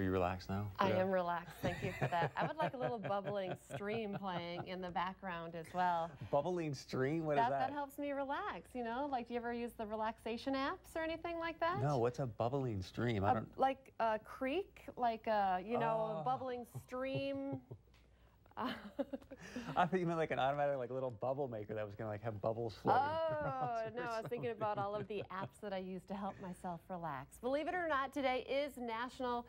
you relaxed now? I am relaxed. Thank you for that. I would like a little bubbling stream playing in the background as well. Bubbling stream? What is that? That helps me relax, you know? Like, do you ever use the relaxation apps or anything like that? No, what's a bubbling stream? I don't... Like a creek, like a, you know, bubbling stream. I thought you meant like an automatic, like little bubble maker that was gonna like have bubbles floating. Oh, no, I was thinking about all of the apps that I use to help myself relax. Believe it or not, today is National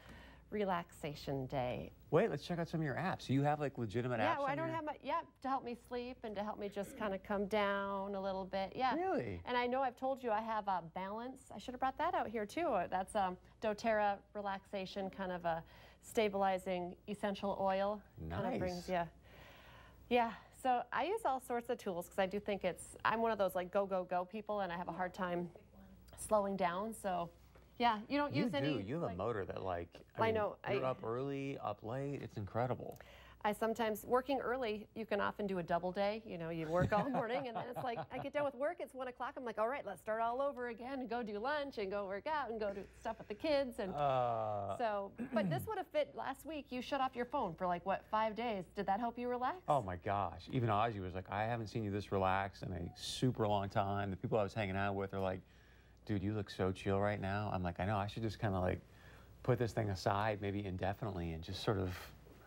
Relaxation Day. Wait, let's check out some of your apps. So you have like legitimate apps? Yeah, well, I don't have my, to help me sleep and to help me just kind of come down a little bit. Yeah. Really? And I know I've told you I have a Balance. I should have brought that out here too. That's doTERRA relaxation, kind of a stabilizing essential oil. Nice. Kind of brings you. Yeah. So I use all sorts of tools because I do think I'm one of those like go, go, go people, and I have a hard time slowing down. So yeah, you don't use any. You have a motor that like, I know. You're up early, up late. It's incredible. I sometimes, working early, you can often do a double day. You know, you work all morning and then it's like, I get done with work, it's 1 o'clock. I'm like, all right, let's start all over again and go do lunch and go work out and go do stuff with the kids. And so, but this would have fit last week. You shut off your phone for like, what, 5 days? Did that help you relax? Oh my gosh. Even Ozzy was like, I haven't seen you this relaxed in a super long time. The people I was hanging out with are like, dude, you look so chill right now. I'm like, I know, I should just kind of like put this thing aside maybe indefinitely and just sort of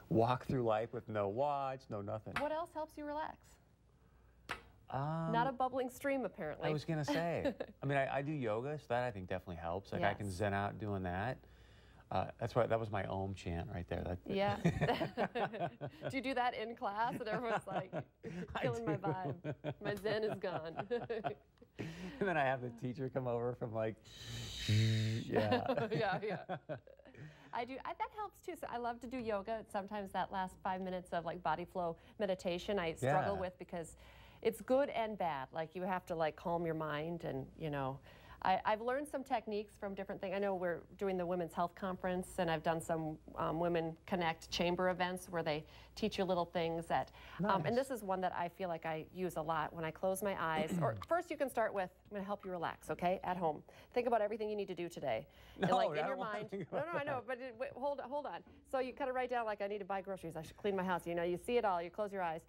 walk through life with no watch, no nothing. What else helps you relax? Not a bubbling stream, apparently. I was gonna say. I mean, I do yoga, so that I think definitely helps. Like I can zen out doing that. That's why that was my Om chant right there. Yeah. Do you do that in class? And everyone's like, killing my vibe. My zen is gone. And then I have the teacher come over from like, yeah. Yeah. I do. That helps too. So I love to do yoga. Sometimes that last 5 minutes of like body flow meditation I struggle with because it's good and bad. Like you have to like calm your mind and, you know, I've learned some techniques from different things. I know we're doing the Women's Health Conference, and I've done some Women Connect chamber events where they teach you little things that, and this is one that I feel like I use a lot when I close my eyes. Or first you can start with, I'm gonna help you relax, okay, at home. Think about everything you need to do today. No, and like in your mind, no, I know, but wait, hold on. So you kind of write down like, I need to buy groceries, I should clean my house. You know, you see it all, you close your eyes.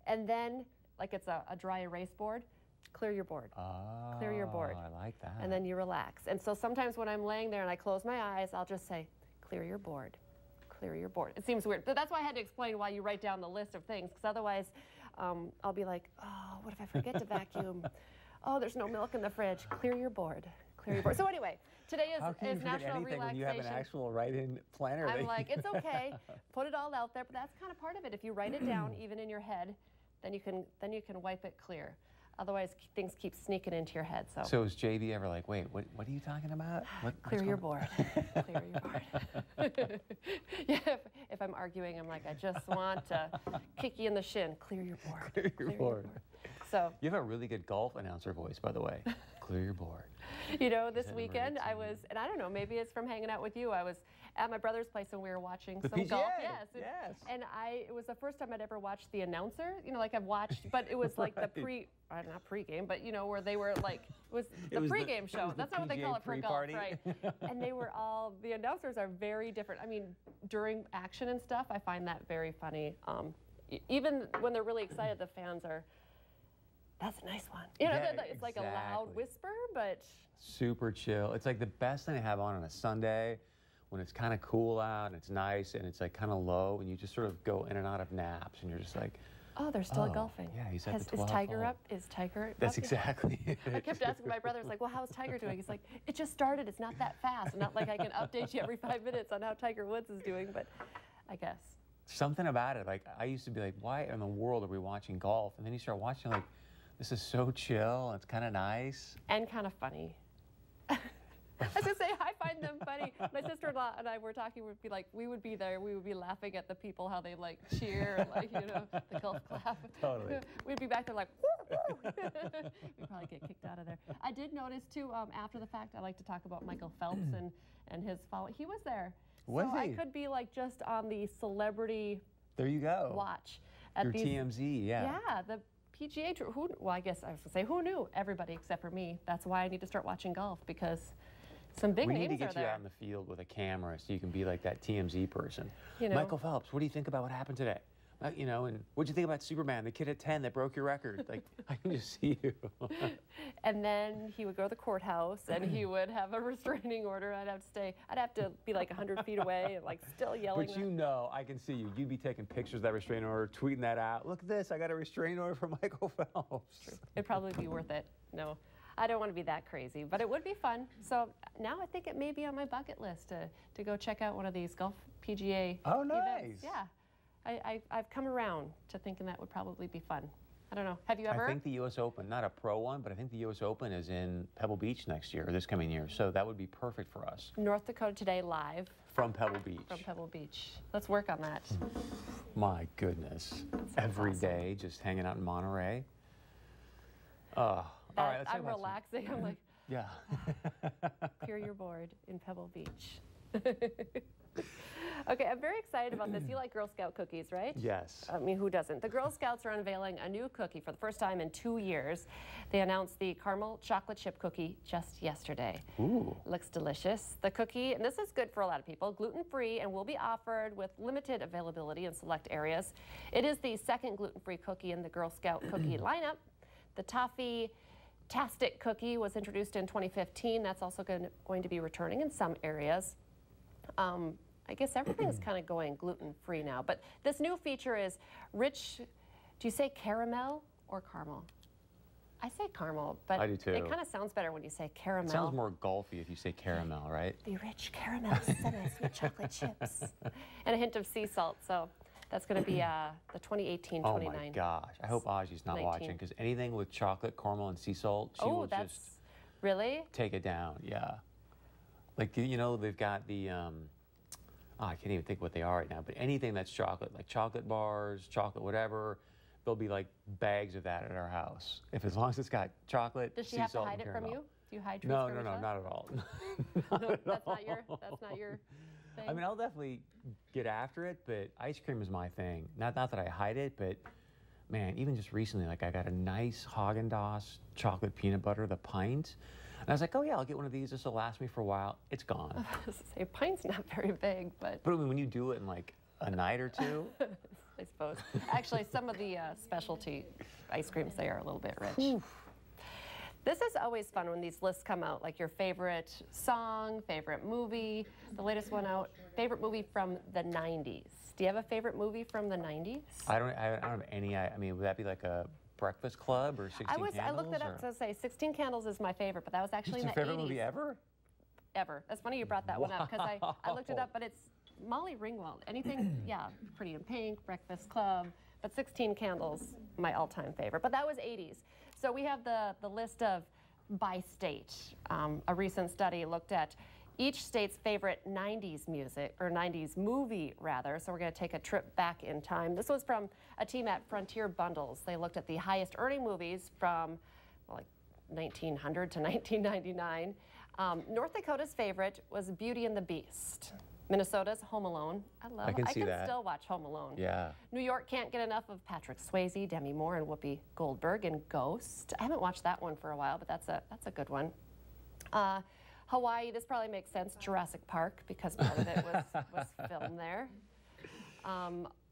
And then, like it's a dry erase board, clear your board. Clear your board. I like that. And then you relax. And so sometimes when I'm laying there and I close my eyes, I'll just say, clear your board. Clear your board. It seems weird. But that's why I had to explain why you write down the list of things, because otherwise I'll be like, oh, what if I forget to vacuum? Oh, there's no milk in the fridge. Clear your board. Clear your board. So anyway, today is National Relaxation. When you have an actual write-in planner? I'm like, it's okay. Put it all out there. But that's kind of part of it. If you write it down, even in your head, then you can wipe it clear. Otherwise, things keep sneaking into your head. So is JB ever like, wait, what are you talking about? Clear your board. Clear your board. Yeah, if I'm arguing, I'm like, I just want to kick you in the shin. Clear your board. Clear your board. So you have a really good golf announcer voice, by the way. Clear your board. You know, this weekend I was, and I don't know, maybe it's from hanging out with you. I was at my brother's place and we were watching some golf. Yes. And it was the first time I'd ever watched the announcer. You know, like I've watched, but it was like the not pregame, but you know, where they were like, it was the pregame show. That's not what they call it for golf, right? And they were all, the announcers are very different. I mean, during action and stuff, I find that very funny. Even when they're really excited, the fans are, that's a nice one. You know, it's like a loud whisper, but super chill. It's like the best thing to have on a Sunday when it's kind of cool out and it's nice and it's like kind of low and you just sort of go in and out of naps and you're just like, oh, they're still golfing. Yeah, he's at the 12th Is Tiger hole. up? Is Tiger up? That's exactly it. I kept asking my brother, I was like, well, how's Tiger doing? He's like, it just started. It's not that fast. Not like I can update you every 5 minutes on how Tiger Woods is doing, but I guess. Something about it. Like, I used to be like, why in the world are we watching golf? And then you start watching, like, this is so chill. It's kind of nice. And kind of funny. I was going to say, I find them funny. My sister-in-law and I were talking, we'd be like, we would be there, we would be laughing at the people, how they like cheer and like, you know, the golf clap. Totally. We'd be back there like, woo, woo. We'd probably get kicked out of there. I did notice too, after the fact, I like to talk about Michael Phelps and his following. He was there. Was so he? I could be like just on the celebrity there you go. watch. At Through these, TMZ, yeah. Yeah, the PGA Tour, well, I guess I was going to say, who knew? Everybody except for me. That's why I need to start watching golf, because Some big names We need to are get you there. out in the field with a camera so you can be like that TMZ person. You know? Michael Phelps, what do you think about what happened today? You know, and what'd you think about Superman, the kid at 10 that broke your record? Like, I can just see you. And then he would go to the courthouse and he would have a restraining order. I'd have to be like 100 feet away and like still yelling. But you know, I can see you. You'd be taking pictures of that restraining order, tweeting that out. Look at this, I got a restraining order from Michael Phelps. It'd probably be worth it. No, I don't want to be that crazy, but it would be fun. So now I think it may be on my bucket list to go check out one of these Golf PGA events. Yeah. I've come around to thinking that would probably be fun. I don't know. Have you ever? I think the U.S. Open, not a pro one, but I think the U.S. Open is in Pebble Beach next year, or this coming year. So that would be perfect for us. North Dakota Today live. From Pebble Beach. From Pebble Beach. Let's work on that. My goodness. Every day, just hanging out in Monterey. All right, let's I'm relaxing. I'm like, yeah. clear your board in Pebble Beach. Okay, I'm very excited about this. You like Girl Scout cookies, right? Yes. I mean, who doesn't? The Girl Scouts are unveiling a new cookie for the first time in 2 years. They announced the caramel chocolate chip cookie just yesterday. Ooh. Looks delicious. The cookie, and this is good for a lot of people, gluten-free and will be offered with limited availability in select areas. It is the second gluten-free cookie in the Girl Scout cookie lineup. The Toffee-tastic cookie was introduced in 2015. That's also going to be returning in some areas. I guess everything's kind of going gluten-free now, but this new feature is rich, do you say caramel or caramel? I say caramel, but I do too. It kind of sounds better when you say caramel. It sounds more golfy if you say caramel, right? The rich caramel semi-sweet chocolate chips. And a hint of sea salt, so that's going to be the 2018-29. Oh my gosh, I hope Aji's not watching, because anything with chocolate, caramel, and sea salt, she will just really take it down, yeah. Like, you know, they've got the, I can't even think what they are right now, but anything that's chocolate, like chocolate bars, chocolate whatever, there'll be like bags of that at our house. As long as it's got chocolate, does she sea have to salt, hide and it caramel. from you? Do you hide treats No, from no, yourself? not at all. No, that's not your thing? I mean, I'll definitely get after it, but ice cream is my thing. Not that I hide it, but man, even just recently, like I got a nice Haagen-Dazs chocolate peanut butter, the pint. And I was like, oh yeah, I'll get one of these. This will last me for a while. It's gone. I was to say, pint's not very big, but I mean, when you do it in like a night or two. I suppose. Actually, some of the specialty ice creams, they are a little bit rich. Oof. This is always fun when these lists come out, like your favorite song, favorite movie. The latest one out, favorite movie from the 90s. Do you have a favorite movie from the 90s? I don't have any. I mean, would that be like a Breakfast Club or 16 Candles? I looked it up, so I say 16 Candles is my favorite, but that was actually in the 80s. It's your favorite movie ever? Ever. That's funny you brought that one up, because I looked it up, but it's Molly Ringwald. Anything, yeah, Pretty in Pink, Breakfast Club, but 16 Candles, my all-time favorite. But that was 80s. So we have the list of by state. A recent study looked at each state's favorite 90s music, or 90s movie, rather. So we're going to take a trip back in time. This was from a team at Frontier Bundles. They looked at the highest earning movies from, well, like 1900 to 1999. North Dakota's favorite was Beauty and the Beast. Minnesota's Home Alone. I can still watch Home Alone. Yeah. New York can't get enough of Patrick Swayze, Demi Moore, and Whoopi Goldberg in Ghost. I haven't watched that one for a while, but that's a good one. Hawaii, this probably makes sense, Jurassic Park, because part of it was filmed there.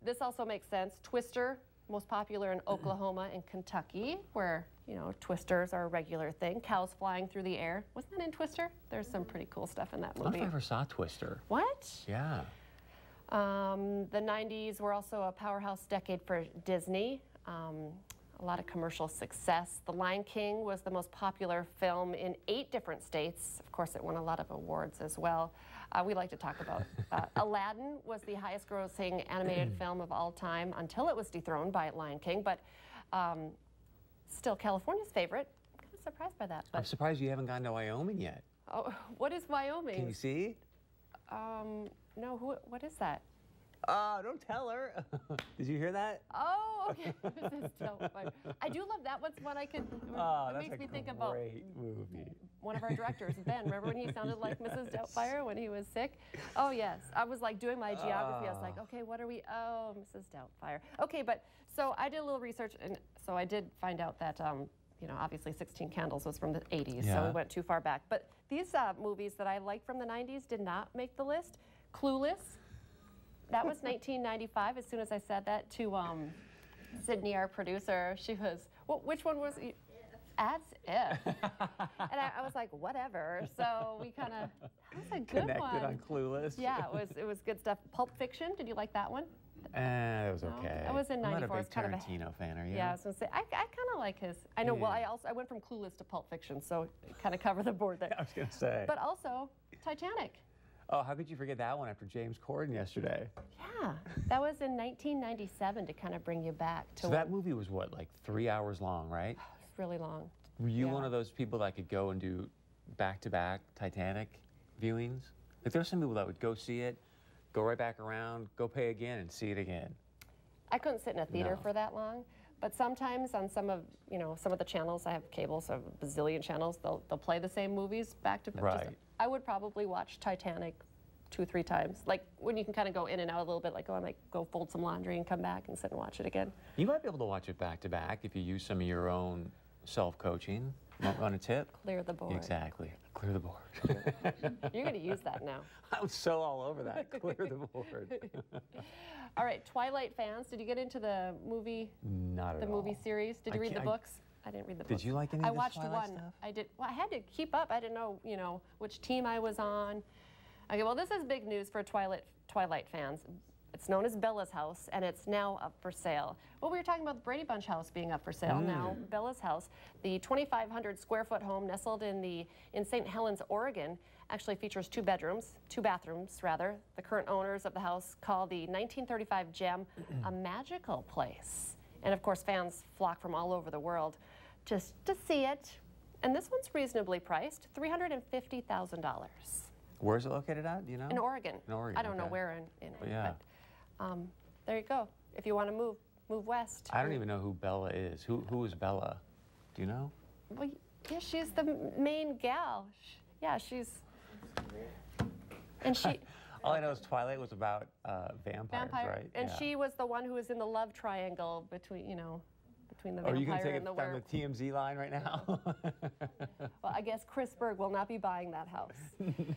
This also makes sense, Twister, most popular in Oklahoma and Kentucky, where, you know, twisters are a regular thing. Cows flying through the air. Wasn't that in Twister? There's some pretty cool stuff in that movie. I don't know if I ever saw Twister. What? Yeah. The 90s were also a powerhouse decade for Disney. A lot of commercial success. The Lion King was the most popular film in 8 different states. Of course, it won a lot of awards as well. We like to talk about Aladdin was the highest grossing animated film of all time until it was dethroned by Lion King, but still California's favorite. I'm kind of surprised by that. But I'm surprised you haven't gone to Wyoming yet. Oh, what is Wyoming? Can you see? No, what is that? Don't tell her. Did you hear that? Oh, okay. Mrs. Doubtfire. I do love that. What's one I could? Oh, it that's makes me a think about great movie. One of our directors, Ben. Remember when he sounded like Mrs. Doubtfire when he was sick? Oh yes. I was like doing my geography. I was like, okay, what are we? Oh, Mrs. Doubtfire. Okay, but so I did a little research, and so I did find out that you know, obviously 16 Candles was from the 80s, so we went too far back. But these movies that I like from the 90s did not make the list. Clueless, that was 1995. As soon as I said that to Sydney, our producer, she was, well, which one was it? As If. And I was like, whatever. So we kind of, that was a good one. Connected on Clueless. Yeah, it was good stuff. Pulp Fiction, did you like that one? It was okay. That was in 94. I'm not a big it's kind Tarantino of fan, are you? Yeah, I was going to say, I kind of like his. I know, well, I went from Clueless to Pulp Fiction, so kind of cover the board there. I was going to say. But also, Titanic. Oh, how could you forget that one after James Corden yesterday? Yeah, that was in 1997 to kind of bring you back to. So that movie was what, like 3 hours long, right? It's really long. Were you one of those people that could go and do back-to-back Titanic viewings? Like there's some people that would go see it, go right back around, go pay again, and see it again. I couldn't sit in a theater for that long, but sometimes on some of the channels, I have cable, so a bazillion channels, they'll play the same movies back to back. Right. I would probably watch Titanic 2-3 times. Like when you can kind of go in and out a little bit, like, oh, I might go fold some laundry and come back and sit and watch it again. You might be able to watch it back to back if you use some of your own self-coaching. On a tip? Clear the board. Exactly. Clear the board. You're going to use that now. I'm so all over that. Clear the board. All right, Twilight fans, did you get into the movie? Not at all. The movie series? Did you read the books? I didn't read the books. Did you like any of the Twilight stuff? I watched one. I did. Well, I had to keep up. I didn't know, which team I was on. Okay, well, this is big news for Twilight fans. It's known as Bella's House, and it's now up for sale. Well, we were talking about the Brady Bunch house being up for sale. Now, Bella's House, the 2,500 square foot home nestled in St. Helens, Oregon, actually features 2 bathrooms rather. The current owners of the house call the 1935 gem a magical place. And of course, fans flock from all over the world just to see it. And this one's reasonably priced, $350,000. Where's it located at? Do you know? In Oregon. In Oregon. I don't know where in Oregon. Yeah. But, there you go. If you want to move west. I don't even know who Bella is. Who is Bella? Do you know? Well, yeah, she's the main gal. she's. And she. All I know is Twilight was about vampires, right? And she was the one who was in the love triangle between the vampire and the werewolf. Are you going to take it down the TMZ line right now? Well, I guess Chris Berg will not be buying that house.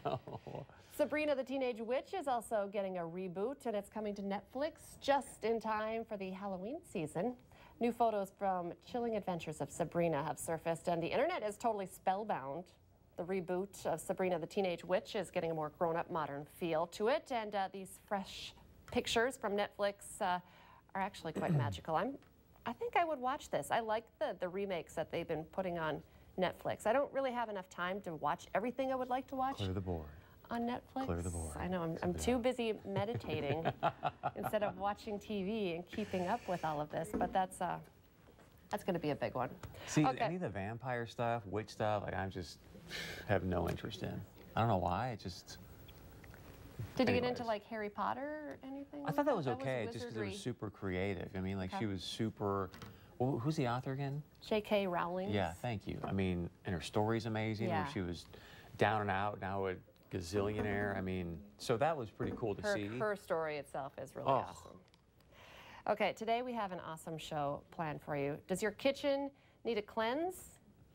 No. Sabrina the Teenage Witch is also getting a reboot, and it's coming to Netflix just in time for the Halloween season. New photos from Chilling Adventures of Sabrina have surfaced, and the internet is totally spellbound. The reboot of Sabrina the Teenage Witch is getting a more grown-up, modern feel to it, and these fresh pictures from Netflix are actually quite magical. I think I would watch this. I like the remakes that they've been putting on Netflix. I don't really have enough time to watch everything I would like to watch. Clear the board. On Netflix. Clear the board. I know, I'm too busy meditating instead of watching TV and keeping up with all of this, but that's going to be a big one. See, any of the vampire stuff, witch stuff, like I just have no interest in. I don't know why, it just... Did you get into like Harry Potter or anything? I thought that was okay, just because it was super creative. I mean, like she was super... Well, who's the author again? J.K. Rowling. Yeah, thank you. I mean, and her story's amazing. Yeah. She was down and out, now a gazillionaire. I mean, so that was pretty cool to see. Her story itself is really awesome. Okay, today we have an awesome show planned for you. Does your kitchen need a cleanse?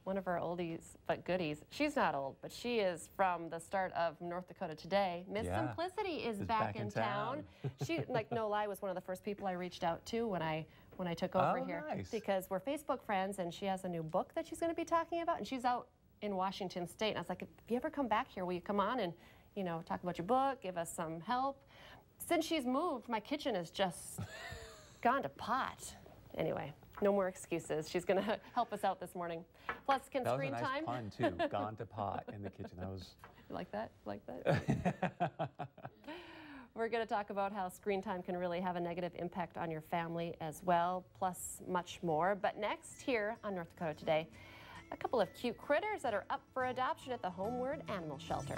One of our oldies but goodies. She's not old, but she is from the start of North Dakota Today. Miss Simplicity is back in town. She, like, no lie, was one of the first people I reached out to when I took over here. Nice. Because we're Facebook friends, and she has a new book that she's going to be talking about, and she's out in Washington State. And I was like, if you ever come back here, will you come on and, talk about your book, give us some help? Since she's moved, my kitchen has just gone to pot. Anyway. No more excuses. She's going to help us out this morning. Plus, screen time. That was a nice pun, too. Gone to pot in the kitchen. That was... You like that? Like that? We're going to talk about how screen time can really have a negative impact on your family as well, plus much more. But next, here on North Dakota Today, a couple of cute critters that are up for adoption at the Homeward Animal Shelter.